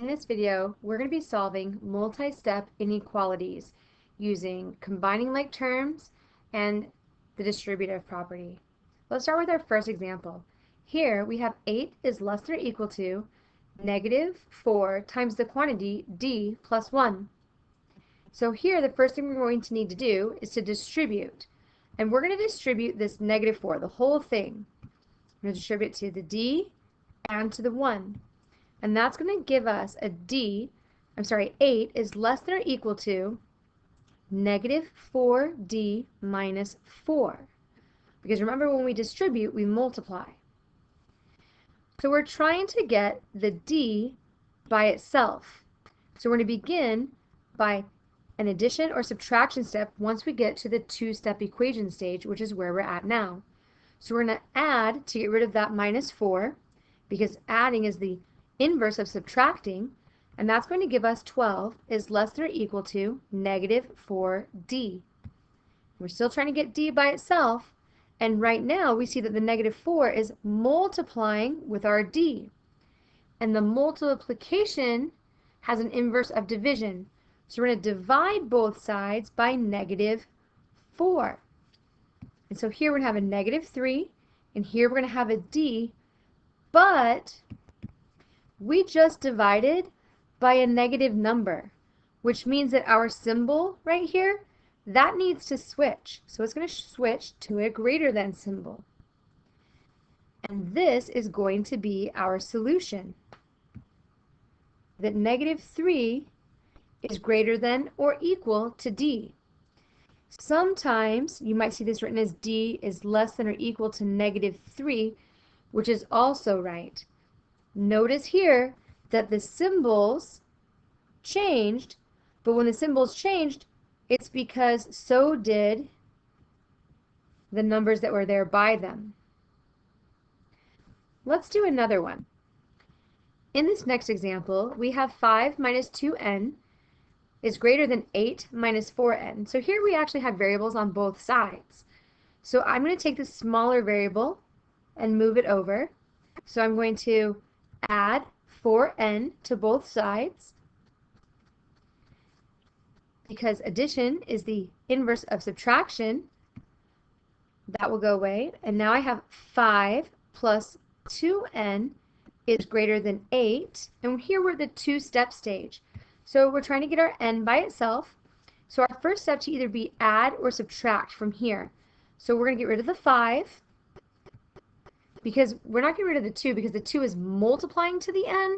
In this video, we're going to be solving multi-step inequalities using combining like terms and the distributive property. Let's start with our first example. Here we have 8 is less than or equal to negative 4 times the quantity d plus 1. So here the first thing we're going to need to do is to distribute. And we're going to distribute this negative 4, the whole thing. We're going to distribute it to the d and to the 1. And that's going to give us 8 is less than or equal to negative 4d minus 4. Because remember, when we distribute, we multiply. So we're trying to get the d by itself. So we're going to begin by an addition or subtraction step once we get to the two-step equation stage, which is where we're at now. So we're going to add to get rid of that minus 4, because adding is the inverse of subtracting, and that's going to give us 12 is less than or equal to negative 4d. We're still trying to get d by itself, and right now we see that the negative 4 is multiplying with our d, and the multiplication has an inverse of division. So we're going to divide both sides by negative 4. And so here we're going to have a negative 3, and here we're going to have a d, but we just divided by a negative number, which means that our symbol right here, that needs to switch. So it's going to switch to a greater than symbol. And this is going to be our solution. That negative 3 is greater than or equal to d. Sometimes you might see this written as d is less than or equal to negative 3, which is also right. Notice here that the symbols changed, but when the symbols changed, it's because so did the numbers that were there by them. Let's do another one. In this next example, we have 5 minus 2n is greater than 8 minus 4n. So here we actually have variables on both sides. So I'm going to take the smaller variable and move it over. So I'm going to add 4n to both sides, because addition is the inverse of subtraction. That will go away, and now I have 5 plus 2n is greater than 8, and here we're at the two-step stage. So we're trying to get our n by itself. So our first step to either be add or subtract from here. So we're going to get rid of the 5, because we're not getting rid of the 2 because the 2 is multiplying to the n,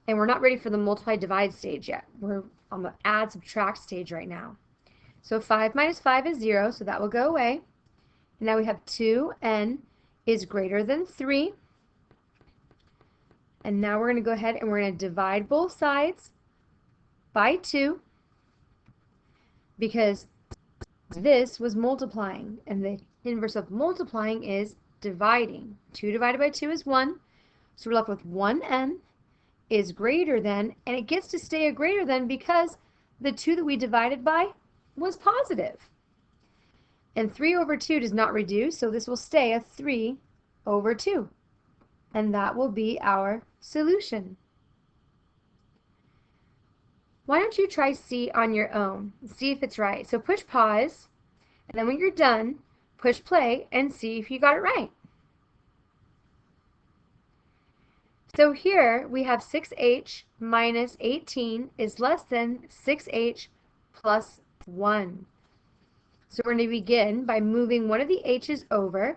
and we're not ready for the multiply divide stage yet. We're on the add subtract stage right now. So 5 minus 5 is 0, so that will go away. And now we have 2n is greater than 3. And now we're going to go ahead and we're going to divide both sides by 2, because this was multiplying, and the inverse of multiplying is dividing. 2 divided by 2 is 1, so we're left with 1n is greater than, and it gets to stay a greater than because the 2 that we divided by was positive. And 3 over 2 does not reduce, so this will stay a 3 over 2. And that will be our solution. Why don't you try C on your own and see if it's right? So push pause, and then when you're done, push play and see if you got it right. So here we have 6h minus 18 is less than 6h plus 1. So we're going to begin by moving one of the h's over.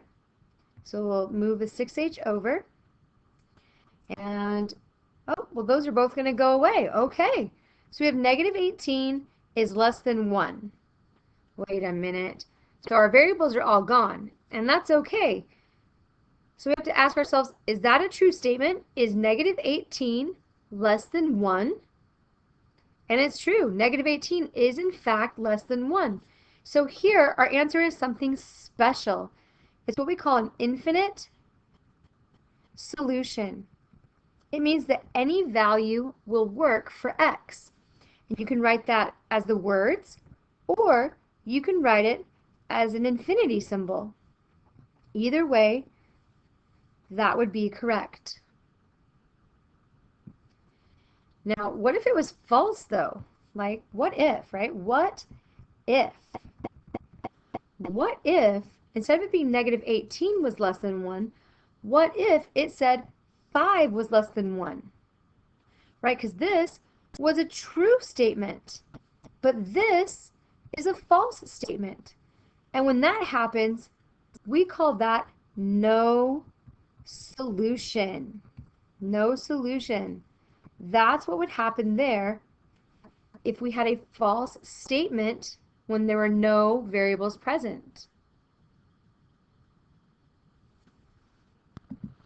So we'll move the 6h over. And, oh, well, those are both going to go away. Okay. So we have negative 18 is less than 1. Wait a minute. So our variables are all gone, and that's okay. So we have to ask ourselves, is that a true statement? Is negative 18 less than 1? And it's true. Negative 18 is in fact less than 1. So here our answer is something special. It's what we call an infinite solution. It means that any value will work for x. And you can write that as the words, or you can write it as an infinity symbol. Either way, that would be correct. Now, what if it was false though? Like, what if, right? What if? What if, instead of it being negative 18 was less than 1, what if it said 5 was less than 1? Right? Because this was a true statement, but this is a false statement. And when that happens, we call that no solution. No solution. That's what would happen there if we had a false statement when there were no variables present.